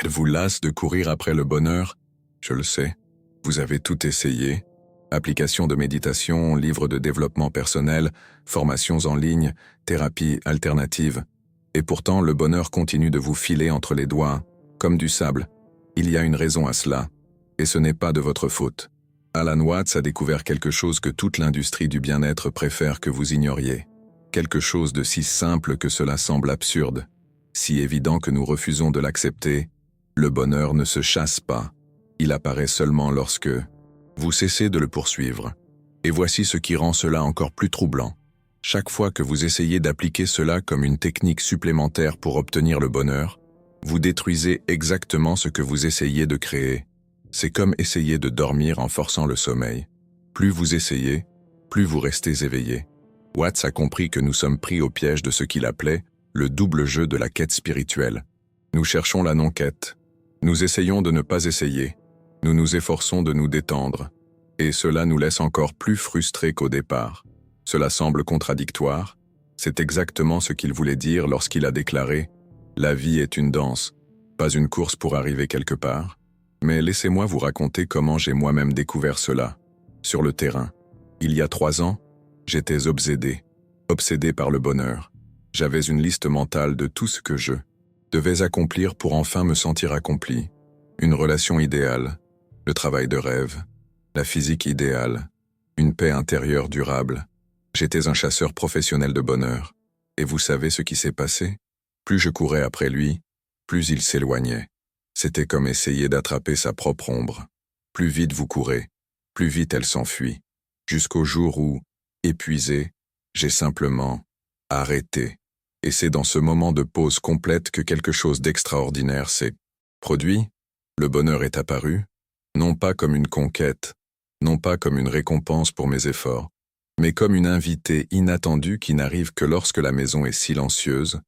Êtes-vous lasse de courir après le bonheur? Je le sais. Vous avez tout essayé. Applications de méditation, livres de développement personnel, formations en ligne, thérapie alternative. Et pourtant, le bonheur continue de vous filer entre les doigts, comme du sable. Il y a une raison à cela. Et ce n'est pas de votre faute. Alan Watts a découvert quelque chose que toute l'industrie du bien-être préfère que vous ignoriez. Quelque chose de si simple que cela semble absurde. Si évident que nous refusons de l'accepter. Le bonheur ne se chasse pas. Il apparaît seulement lorsque vous cessez de le poursuivre. Et voici ce qui rend cela encore plus troublant. Chaque fois que vous essayez d'appliquer cela comme une technique supplémentaire pour obtenir le bonheur, vous détruisez exactement ce que vous essayez de créer. C'est comme essayer de dormir en forçant le sommeil. Plus vous essayez, plus vous restez éveillé. Watts a compris que nous sommes pris au piège de ce qu'il appelait le double jeu de la quête spirituelle. Nous cherchons la non-quête. Nous essayons de ne pas essayer. Nous nous efforçons de nous détendre. Et cela nous laisse encore plus frustrés qu'au départ. Cela semble contradictoire. C'est exactement ce qu'il voulait dire lorsqu'il a déclaré « La vie est une danse, pas une course pour arriver quelque part ». Mais laissez-moi vous raconter comment j'ai moi-même découvert cela. Sur le terrain. Il y a 3 ans, j'étais obsédé par le bonheur. J'avais une liste mentale de tout ce que je devais accomplir pour enfin me sentir accompli. Une relation idéale, le travail de rêve, la physique idéale, une paix intérieure durable. J'étais un chasseur professionnel de bonheur. Et vous savez ce qui s'est passé? Plus je courais après lui, plus il s'éloignait. C'était comme essayer d'attraper sa propre ombre. Plus vite vous courez, plus vite elle s'enfuit. Jusqu'au jour où, épuisé, j'ai simplement arrêté. Et c'est dans ce moment de pause complète que quelque chose d'extraordinaire s'est produit. Le bonheur est apparu, non pas comme une conquête, non pas comme une récompense pour mes efforts, mais comme une invitée inattendue qui n'arrive que lorsque la maison est silencieuse.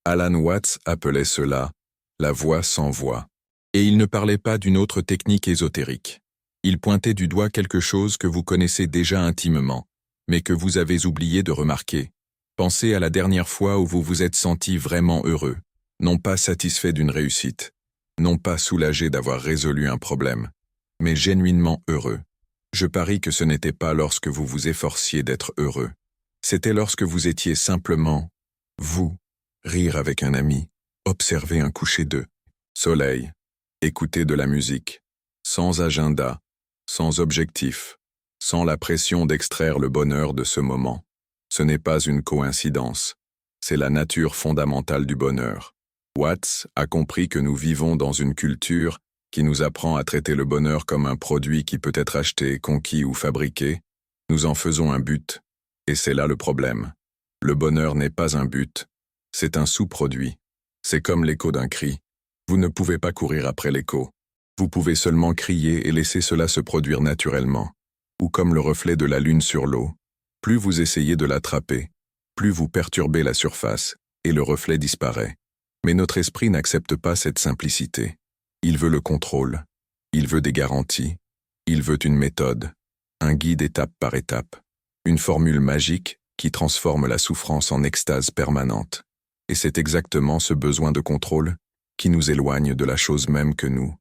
Alan Watts appelait cela « la voix sans voix ». Et il ne parlait pas d'une autre technique ésotérique. Il pointait du doigt quelque chose que vous connaissez déjà intimement, mais que vous avez oublié de remarquer. Pensez à la dernière fois où vous vous êtes senti vraiment heureux, non pas satisfait d'une réussite, non pas soulagé d'avoir résolu un problème, mais genuinement heureux. Je parie que ce n'était pas lorsque vous vous efforciez d'être heureux. C'était lorsque vous étiez simplement, vous, rire avec un ami, observer un coucher de soleil, écouter de la musique, sans agenda, sans objectif, sans la pression d'extraire le bonheur de ce moment. Ce n'est pas une coïncidence, c'est la nature fondamentale du bonheur. Watts a compris que nous vivons dans une culture qui nous apprend à traiter le bonheur comme un produit qui peut être acheté, conquis ou fabriqué. Nous en faisons un but, et c'est là le problème. Le bonheur n'est pas un but, c'est un sous-produit. C'est comme l'écho d'un cri. Vous ne pouvez pas courir après l'écho. Vous pouvez seulement crier et laisser cela se produire naturellement. Ou comme le reflet de la lune sur l'eau. Plus vous essayez de l'attraper, plus vous perturbez la surface, et le reflet disparaît. Mais notre esprit n'accepte pas cette simplicité. Il veut le contrôle. Il veut des garanties. Il veut une méthode. Un guide étape par étape. Une formule magique qui transforme la souffrance en extase permanente. Et c'est exactement ce besoin de contrôle qui nous éloigne de la chose même que nous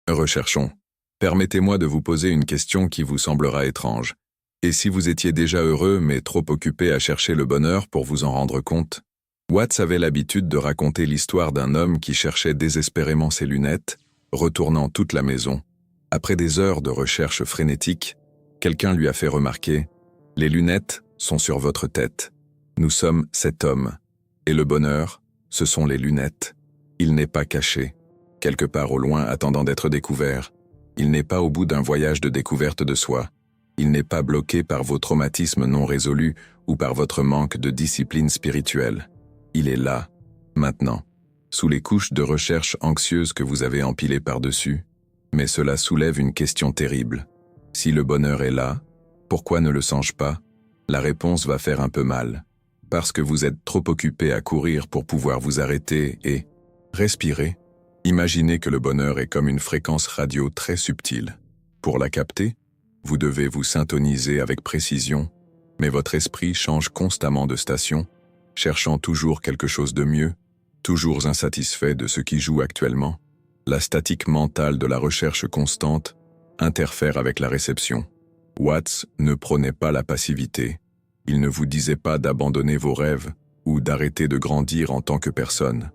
recherchons. Permettez-moi de vous poser une question qui vous semblera étrange. Et si vous étiez déjà heureux mais trop occupé à chercher le bonheur pour vous en rendre compte? Watts avait l'habitude de raconter l'histoire d'un homme qui cherchait désespérément ses lunettes, retournant toute la maison. Après des heures de recherche frénétique, quelqu'un lui a fait remarquer « Les lunettes sont sur votre tête. Nous sommes cet homme. Et le bonheur, ce sont les lunettes. Il n'est pas caché, quelque part au loin attendant d'être découvert. Il n'est pas au bout d'un voyage de découverte de soi. Il n'est pas bloqué par vos traumatismes non résolus ou par votre manque de discipline spirituelle. Il est là, maintenant, sous les couches de recherche anxieuses que vous avez empilées par-dessus. Mais cela soulève une question terrible. Si le bonheur est là, pourquoi ne le sens-je pas? La réponse va faire un peu mal. Parce que vous êtes trop occupé à courir pour pouvoir vous arrêter et respirer. Imaginez que le bonheur est comme une fréquence radio très subtile. Pour la capter, vous devez vous syntoniser avec précision, mais votre esprit change constamment de station, cherchant toujours quelque chose de mieux, toujours insatisfait de ce qui joue actuellement. La statique mentale de la recherche constante interfère avec la réception. Watts ne prônait pas la passivité. Il ne vous disait pas d'abandonner vos rêves ou d'arrêter de grandir en tant que personne.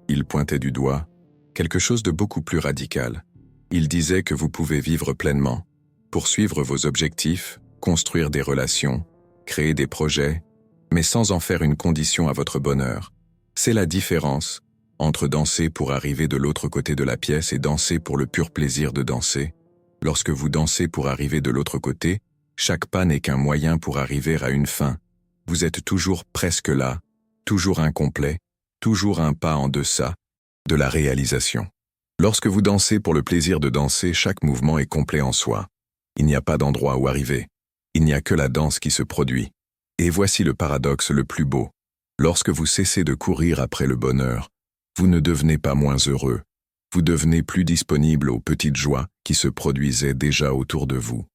Il pointait du doigt quelque chose de beaucoup plus radical. Il disait que vous pouvez vivre pleinement, poursuivre vos objectifs, construire des relations, créer des projets, mais sans en faire une condition à votre bonheur. C'est la différence entre danser pour arriver de l'autre côté de la pièce et danser pour le pur plaisir de danser. Lorsque vous dansez pour arriver de l'autre côté, chaque pas n'est qu'un moyen pour arriver à une fin. Vous êtes toujours presque là, toujours incomplet, toujours un pas en deçà de la réalisation. Lorsque vous dansez pour le plaisir de danser, chaque mouvement est complet en soi. Il n'y a pas d'endroit où arriver. Il n'y a que la danse qui se produit. Et voici le paradoxe le plus beau. Lorsque vous cessez de courir après le bonheur, vous ne devenez pas moins heureux. Vous devenez plus disponible aux petites joies qui se produisaient déjà autour de vous.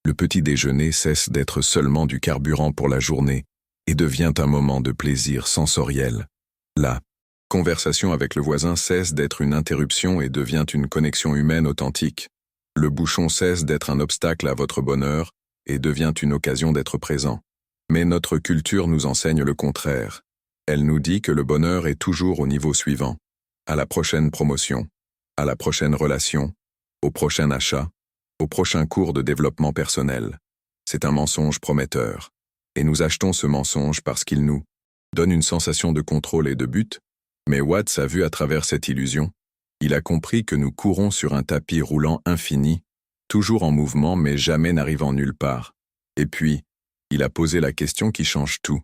Le petit déjeuner cesse d'être seulement du carburant pour la journée et devient un moment de plaisir sensoriel. La conversation avec le voisin cesse d'être une interruption et devient une connexion humaine authentique. Le bouchon cesse d'être un obstacle à votre bonheur et devient une occasion d'être présent. Mais notre culture nous enseigne le contraire. Elle nous dit que le bonheur est toujours au niveau suivant, à la prochaine promotion, à la prochaine relation, au prochain achat, au prochain cours de développement personnel. C'est un mensonge prometteur. Et nous achetons ce mensonge parce qu'il nous donne une sensation de contrôle et de but. Mais Watts a vu à travers cette illusion. Il a compris que nous courons sur un tapis roulant infini, toujours en mouvement mais jamais n'arrivant nulle part. Et puis, il a posé la question qui change tout.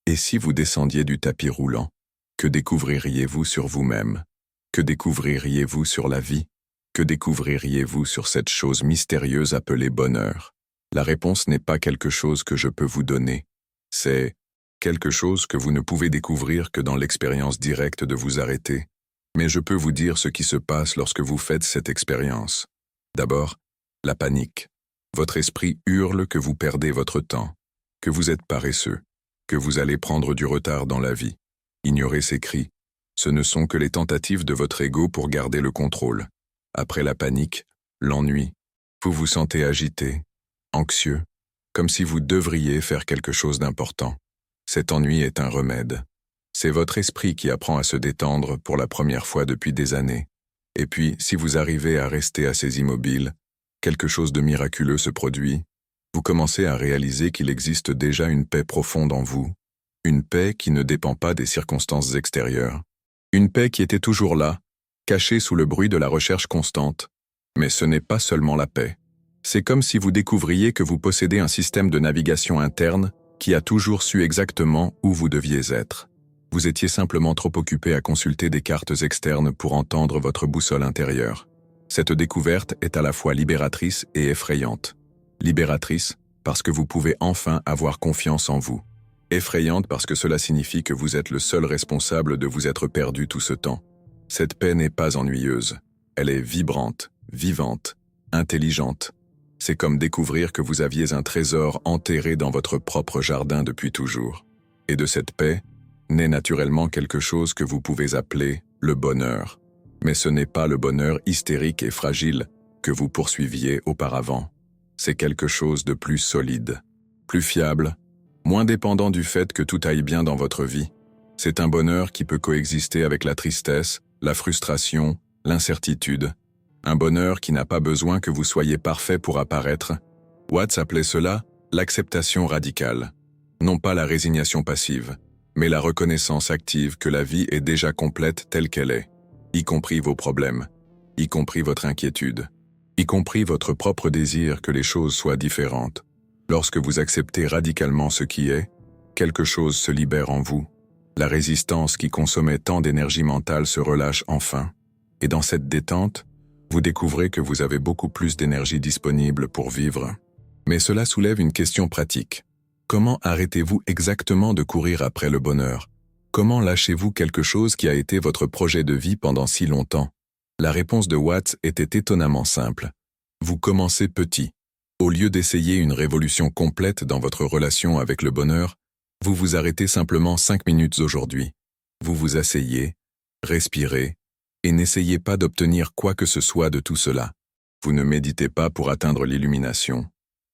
Et si vous descendiez du tapis roulant, que découvririez-vous sur vous-même? Que découvririez-vous sur la vie? Que découvririez-vous sur cette chose mystérieuse appelée bonheur? La réponse n'est pas quelque chose que je peux vous donner. C'est quelque chose que vous ne pouvez découvrir que dans l'expérience directe de vous arrêter. Mais je peux vous dire ce qui se passe lorsque vous faites cette expérience. D'abord, la panique. Votre esprit hurle que vous perdez votre temps, que vous êtes paresseux, que vous allez prendre du retard dans la vie. Ignorez ces cris. Ce ne sont que les tentatives de votre ego pour garder le contrôle. Après la panique, l'ennui. Vous vous sentez agité, anxieux, comme si vous devriez faire quelque chose d'important. Cet ennui est un remède. C'est votre esprit qui apprend à se détendre pour la première fois depuis des années. Et puis, si vous arrivez à rester assez immobile, quelque chose de miraculeux se produit. Vous commencez à réaliser qu'il existe déjà une paix profonde en vous, une paix qui ne dépend pas des circonstances extérieures, une paix qui était toujours là, cachée sous le bruit de la recherche constante. Mais ce n'est pas seulement la paix. C'est comme si vous découvriez que vous possédez un système de navigation interne qui a toujours su exactement où vous deviez être. Vous étiez simplement trop occupé à consulter des cartes externes pour entendre votre boussole intérieure. Cette découverte est à la fois libératrice et effrayante. Libératrice, parce que vous pouvez enfin avoir confiance en vous. Effrayante parce que cela signifie que vous êtes le seul responsable de vous être perdu tout ce temps. Cette paix n'est pas ennuyeuse. Elle est vibrante, vivante, intelligente. C'est comme découvrir que vous aviez un trésor enterré dans votre propre jardin depuis toujours. Et de cette paix, naît naturellement quelque chose que vous pouvez appeler le bonheur. Mais ce n'est pas le bonheur hystérique et fragile que vous poursuiviez auparavant. C'est quelque chose de plus solide, plus fiable, moins dépendant du fait que tout aille bien dans votre vie. C'est un bonheur qui peut coexister avec la tristesse, la frustration, l'incertitude. Un bonheur qui n'a pas besoin que vous soyez parfait pour apparaître. Watts appelait cela l'acceptation radicale. Non pas la résignation passive, mais la reconnaissance active que la vie est déjà complète telle qu'elle est, y compris vos problèmes, y compris votre inquiétude, y compris votre propre désir que les choses soient différentes. Lorsque vous acceptez radicalement ce qui est, quelque chose se libère en vous. La résistance qui consommait tant d'énergie mentale se relâche enfin. Et dans cette détente, vous découvrez que vous avez beaucoup plus d'énergie disponible pour vivre. Mais cela soulève une question pratique. Comment arrêtez-vous exactement de courir après le bonheur? Comment lâchez-vous quelque chose qui a été votre projet de vie pendant si longtemps? La réponse de Watts était étonnamment simple. Vous commencez petit. Au lieu d'essayer une révolution complète dans votre relation avec le bonheur, vous vous arrêtez simplement 5 minutes aujourd'hui. Vous vous asseyez, respirez, Et n'essayez pas d'obtenir quoi que ce soit de tout cela. Vous ne méditez pas pour atteindre l'illumination.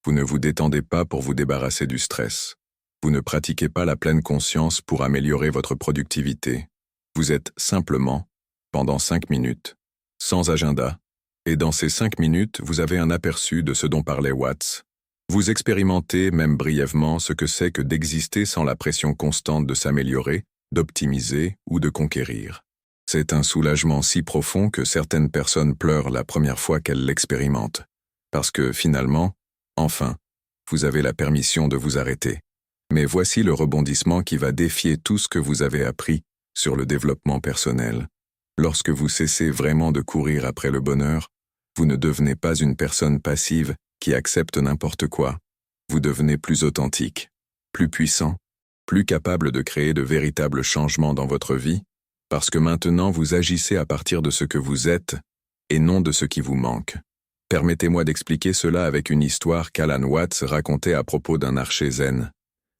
Vous ne vous détendez pas pour vous débarrasser du stress. Vous ne pratiquez pas la pleine conscience pour améliorer votre productivité. Vous êtes simplement, pendant 5 minutes, sans agenda, et dans ces 5 minutes, vous avez un aperçu de ce dont parlait Watts. Vous expérimentez, même brièvement, ce que c'est que d'exister sans la pression constante de s'améliorer, d'optimiser ou de conquérir. C'est un soulagement si profond que certaines personnes pleurent la première fois qu'elles l'expérimentent. Parce que, finalement, enfin, vous avez la permission de vous arrêter. Mais voici le rebondissement qui va défier tout ce que vous avez appris sur le développement personnel. Lorsque vous cessez vraiment de courir après le bonheur, vous ne devenez pas une personne passive qui accepte n'importe quoi. Vous devenez plus authentique, plus puissant, plus capable de créer de véritables changements dans votre vie, parce que maintenant vous agissez à partir de ce que vous êtes et non de ce qui vous manque. Permettez-moi d'expliquer cela avec une histoire qu'Alan Watts racontait à propos d'un archer zen.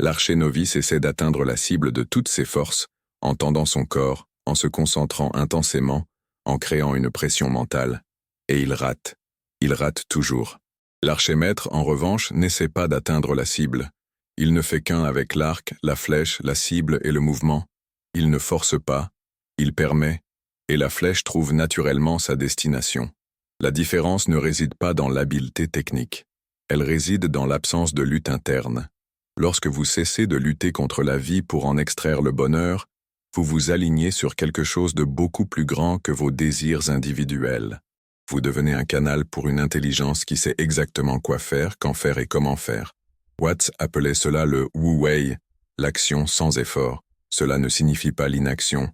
L'archer novice essaie d'atteindre la cible de toutes ses forces, en tendant son corps, en se concentrant intensément, en créant une pression mentale. Et il rate. Il rate toujours. L'archer-maître, en revanche, n'essaie pas d'atteindre la cible. Il ne fait qu'un avec l'arc, la flèche, la cible et le mouvement. Il ne force pas, il permet, et la flèche trouve naturellement sa destination. La différence ne réside pas dans l'habileté technique. Elle réside dans l'absence de lutte interne. Lorsque vous cessez de lutter contre la vie pour en extraire le bonheur, vous vous alignez sur quelque chose de beaucoup plus grand que vos désirs individuels. Vous devenez un canal pour une intelligence qui sait exactement quoi faire, quand faire et comment faire. Watts appelait cela le wu-wei, l'action sans effort. Cela ne signifie pas l'inaction.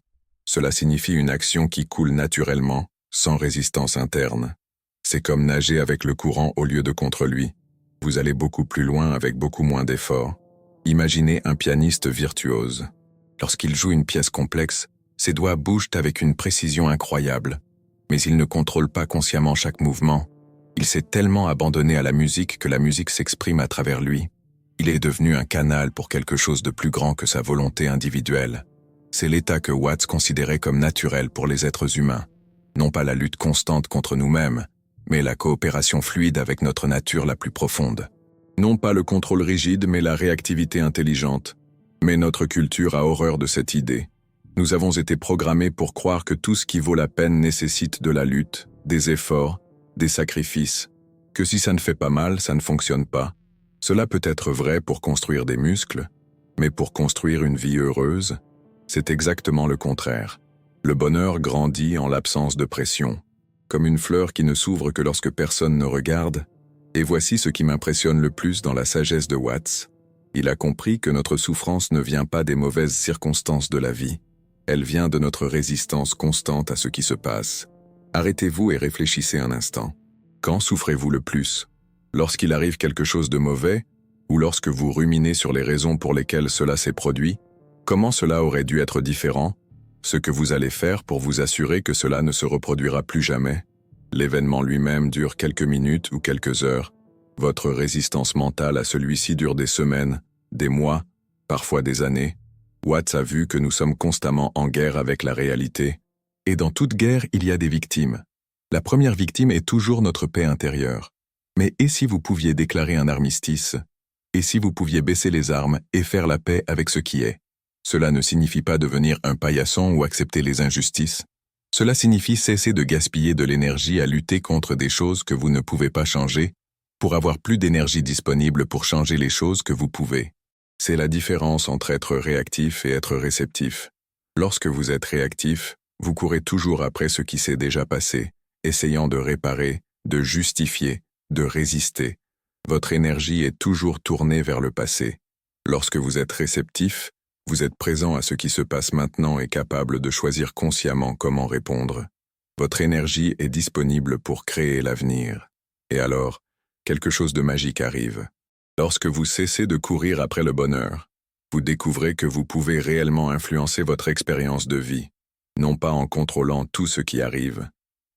Cela signifie une action qui coule naturellement, sans résistance interne. C'est comme nager avec le courant au lieu de contre lui. Vous allez beaucoup plus loin avec beaucoup moins d'efforts. Imaginez un pianiste virtuose. Lorsqu'il joue une pièce complexe, ses doigts bougent avec une précision incroyable. Mais il ne contrôle pas consciemment chaque mouvement. Il s'est tellement abandonné à la musique que la musique s'exprime à travers lui. Il est devenu un canal pour quelque chose de plus grand que sa volonté individuelle. C'est l'état que Watts considérait comme naturel pour les êtres humains. Non pas la lutte constante contre nous-mêmes, mais la coopération fluide avec notre nature la plus profonde. Non pas le contrôle rigide, mais la réactivité intelligente. Mais notre culture a horreur de cette idée. Nous avons été programmés pour croire que tout ce qui vaut la peine nécessite de la lutte, des efforts, des sacrifices, que si ça ne fait pas mal, ça ne fonctionne pas. Cela peut être vrai pour construire des muscles, mais pour construire une vie heureuse, c'est exactement le contraire. Le bonheur grandit en l'absence de pression, comme une fleur qui ne s'ouvre que lorsque personne ne regarde. Et voici ce qui m'impressionne le plus dans la sagesse de Watts. Il a compris que notre souffrance ne vient pas des mauvaises circonstances de la vie. Elle vient de notre résistance constante à ce qui se passe. Arrêtez-vous et réfléchissez un instant. Quand souffrez-vous le plus? Lorsqu'il arrive quelque chose de mauvais, ou lorsque vous ruminez sur les raisons pour lesquelles cela s'est produit? Comment cela aurait dû être différent? Ce que vous allez faire pour vous assurer que cela ne se reproduira plus jamais? L'événement lui-même dure quelques minutes ou quelques heures. Votre résistance mentale à celui-ci dure des semaines, des mois, parfois des années. Watts a vu que nous sommes constamment en guerre avec la réalité. Et dans toute guerre, il y a des victimes. La première victime est toujours notre paix intérieure. Mais et si vous pouviez déclarer un armistice? Et si vous pouviez baisser les armes et faire la paix avec ce qui est? Cela ne signifie pas devenir un paillasson ou accepter les injustices. Cela signifie cesser de gaspiller de l'énergie à lutter contre des choses que vous ne pouvez pas changer, pour avoir plus d'énergie disponible pour changer les choses que vous pouvez. C'est la différence entre être réactif et être réceptif. Lorsque vous êtes réactif, vous courez toujours après ce qui s'est déjà passé, essayant de réparer, de justifier, de résister. Votre énergie est toujours tournée vers le passé. Lorsque vous êtes réceptif, vous êtes présent à ce qui se passe maintenant et capable de choisir consciemment comment répondre. Votre énergie est disponible pour créer l'avenir. Et alors, quelque chose de magique arrive. Lorsque vous cessez de courir après le bonheur, vous découvrez que vous pouvez réellement influencer votre expérience de vie, non pas en contrôlant tout ce qui arrive,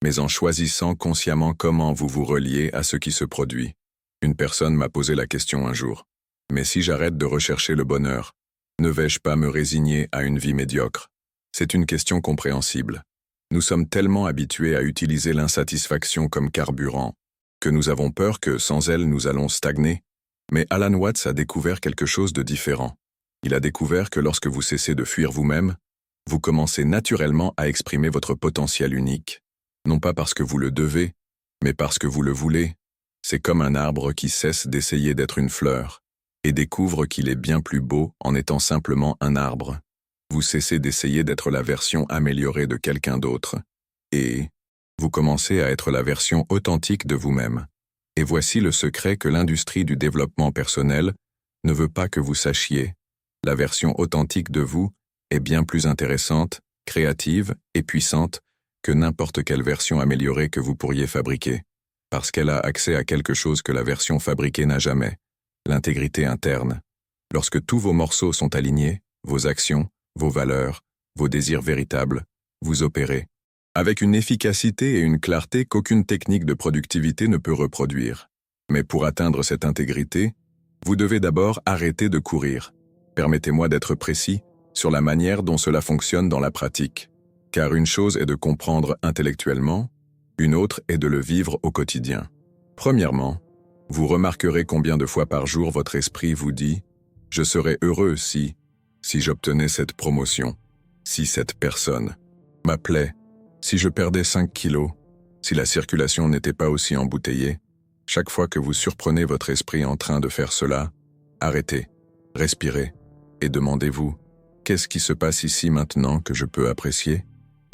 mais en choisissant consciemment comment vous vous reliez à ce qui se produit. Une personne m'a posé la question un jour. Mais si j'arrête de rechercher le bonheur, ne vais-je pas me résigner à une vie médiocre? C'est une question compréhensible. Nous sommes tellement habitués à utiliser l'insatisfaction comme carburant que nous avons peur que, sans elle, nous allons stagner. Mais Alan Watts a découvert quelque chose de différent. Il a découvert que lorsque vous cessez de fuir vous-même, vous commencez naturellement à exprimer votre potentiel unique. Non pas parce que vous le devez, mais parce que vous le voulez. C'est comme un arbre qui cesse d'essayer d'être une fleur et découvre qu'il est bien plus beau en étant simplement un arbre. Vous cessez d'essayer d'être la version améliorée de quelqu'un d'autre et vous commencez à être la version authentique de vous-même. Et voici le secret que l'industrie du développement personnel ne veut pas que vous sachiez. La version authentique de vous est bien plus intéressante, créative et puissante que n'importe quelle version améliorée que vous pourriez fabriquer, parce qu'elle a accès à quelque chose que la version fabriquée n'a jamais, l'intégrité interne. Lorsque tous vos morceaux sont alignés, vos actions, vos valeurs, vos désirs véritables, vous opérez avec une efficacité et une clarté qu'aucune technique de productivité ne peut reproduire. Mais pour atteindre cette intégrité, vous devez d'abord arrêter de courir. Permettez-moi d'être précis sur la manière dont cela fonctionne dans la pratique. Car une chose est de comprendre intellectuellement, une autre est de le vivre au quotidien. Premièrement, vous remarquerez combien de fois par jour votre esprit vous dit « Je serais heureux si j'obtenais cette promotion, si cette personne m'appelait, si je perdais 5 kilos, si la circulation n'était pas aussi embouteillée. » Chaque fois que vous surprenez votre esprit en train de faire cela, arrêtez, respirez et demandez-vous « Qu'est-ce qui se passe ici maintenant que je peux apprécier ?»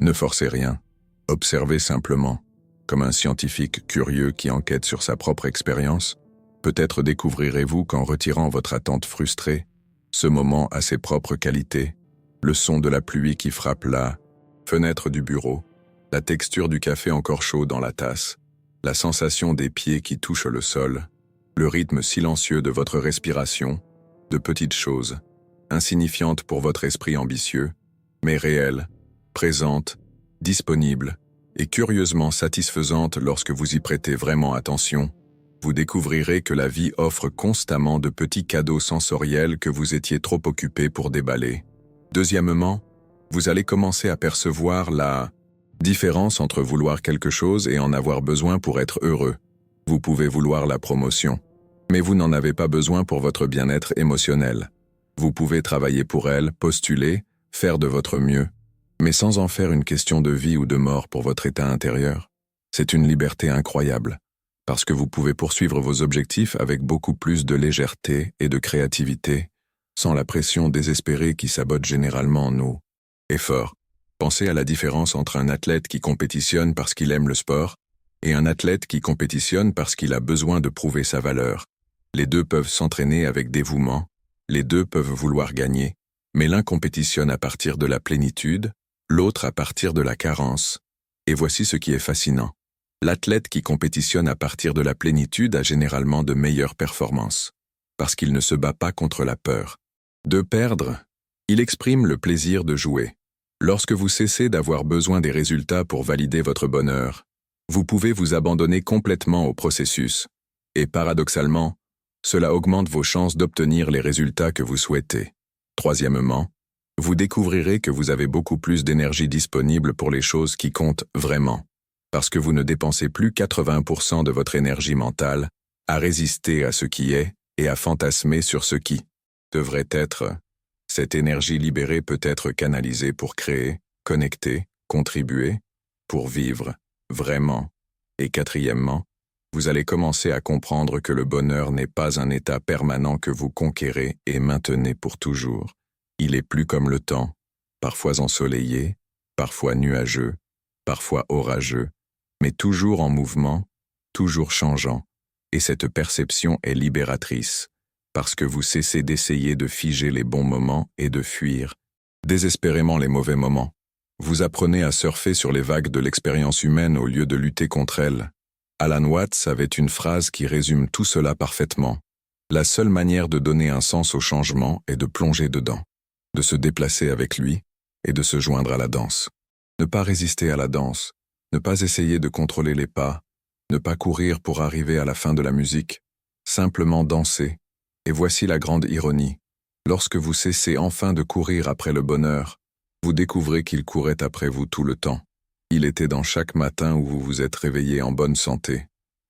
Ne forcez rien, observez simplement. Comme un scientifique curieux qui enquête sur sa propre expérience, peut-être découvrirez-vous qu'en retirant votre attente frustrée, ce moment a ses propres qualités, le son de la pluie qui frappe la fenêtre du bureau, la texture du café encore chaud dans la tasse, la sensation des pieds qui touchent le sol, le rythme silencieux de votre respiration, de petites choses, insignifiantes pour votre esprit ambitieux, mais réelles, présentes, disponibles et curieusement satisfaisantes lorsque vous y prêtez vraiment attention, vous découvrirez que la vie offre constamment de petits cadeaux sensoriels que vous étiez trop occupé pour déballer. Deuxièmement, vous allez commencer à percevoir la différence entre vouloir quelque chose et en avoir besoin pour être heureux. Vous pouvez vouloir la promotion, mais vous n'en avez pas besoin pour votre bien-être émotionnel. Vous pouvez travailler pour elle, postuler, faire de votre mieux, mais sans en faire une question de vie ou de mort pour votre état intérieur. C'est une liberté incroyable, parce que vous pouvez poursuivre vos objectifs avec beaucoup plus de légèreté et de créativité, sans la pression désespérée qui sabote généralement nos efforts. Pensez à la différence entre un athlète qui compétitionne parce qu'il aime le sport et un athlète qui compétitionne parce qu'il a besoin de prouver sa valeur. Les deux peuvent s'entraîner avec dévouement, les deux peuvent vouloir gagner, mais l'un compétitionne à partir de la plénitude, l'autre à partir de la carence. Et voici ce qui est fascinant. L'athlète qui compétitionne à partir de la plénitude a généralement de meilleures performances, parce qu'il ne se bat pas contre la peur de perdre. Il exprime le plaisir de jouer. Lorsque vous cessez d'avoir besoin des résultats pour valider votre bonheur, vous pouvez vous abandonner complètement au processus. Et paradoxalement, cela augmente vos chances d'obtenir les résultats que vous souhaitez. Troisièmement, vous découvrirez que vous avez beaucoup plus d'énergie disponible pour les choses qui comptent vraiment, parce que vous ne dépensez plus 80% de votre énergie mentale à résister à ce qui est et à fantasmer sur ce qui devrait être. Cette énergie libérée peut être canalisée pour créer, connecter, contribuer, pour vivre, vraiment. Et quatrièmement, vous allez commencer à comprendre que le bonheur n'est pas un état permanent que vous conquérez et maintenez pour toujours. Il est plus comme le temps, parfois ensoleillé, parfois nuageux, parfois orageux, mais toujours en mouvement, toujours changeant. Et cette perception est libératrice, parce que vous cessez d'essayer de figer les bons moments et de fuir désespérément les mauvais moments. Vous apprenez à surfer sur les vagues de l'expérience humaine au lieu de lutter contre elles. Alan Watts avait une phrase qui résume tout cela parfaitement. La seule manière de donner un sens au changement est de plonger dedans, de se déplacer avec lui et de se joindre à la danse. Ne pas résister à la danse, ne pas essayer de contrôler les pas, ne pas courir pour arriver à la fin de la musique, simplement danser. Et voici la grande ironie. Lorsque vous cessez enfin de courir après le bonheur, vous découvrez qu'il courait après vous tout le temps. Il était dans chaque matin où vous vous êtes réveillé en bonne santé,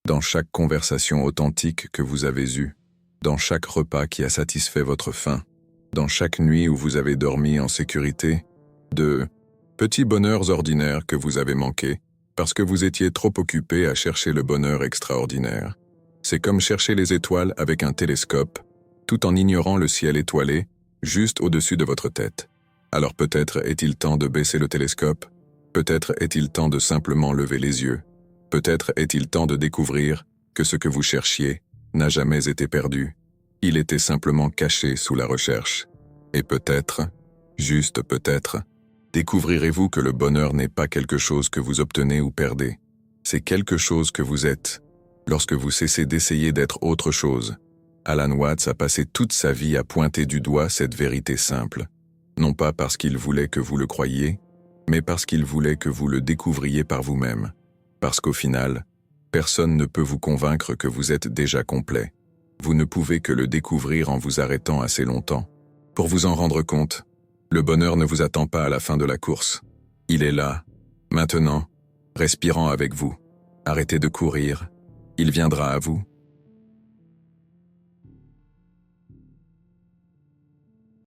dans chaque conversation authentique que vous avez eue, dans chaque repas qui a satisfait votre faim, dans chaque nuit où vous avez dormi en sécurité, de petits bonheurs ordinaires que vous avez manqués parce que vous étiez trop occupé à chercher le bonheur extraordinaire. C'est comme chercher les étoiles avec un télescope, tout en ignorant le ciel étoilé, juste au-dessus de votre tête. Alors peut-être est-il temps de baisser le télescope, peut-être est-il temps de simplement lever les yeux, peut-être est-il temps de découvrir que ce que vous cherchiez n'a jamais été perdu, il était simplement caché sous la recherche. Et peut-être, juste peut-être, découvrirez-vous que le bonheur n'est pas quelque chose que vous obtenez ou perdez, c'est quelque chose que vous êtes. Lorsque vous cessez d'essayer d'être autre chose, Alan Watts a passé toute sa vie à pointer du doigt cette vérité simple, non pas parce qu'il voulait que vous le croyiez, mais parce qu'il voulait que vous le découvriez par vous-même, parce qu'au final, personne ne peut vous convaincre que vous êtes déjà complet. Vous ne pouvez que le découvrir en vous arrêtant assez longtemps. Pour vous en rendre compte, le bonheur ne vous attend pas à la fin de la course. Il est là, maintenant, respirant avec vous. Arrêtez de courir, il viendra à vous.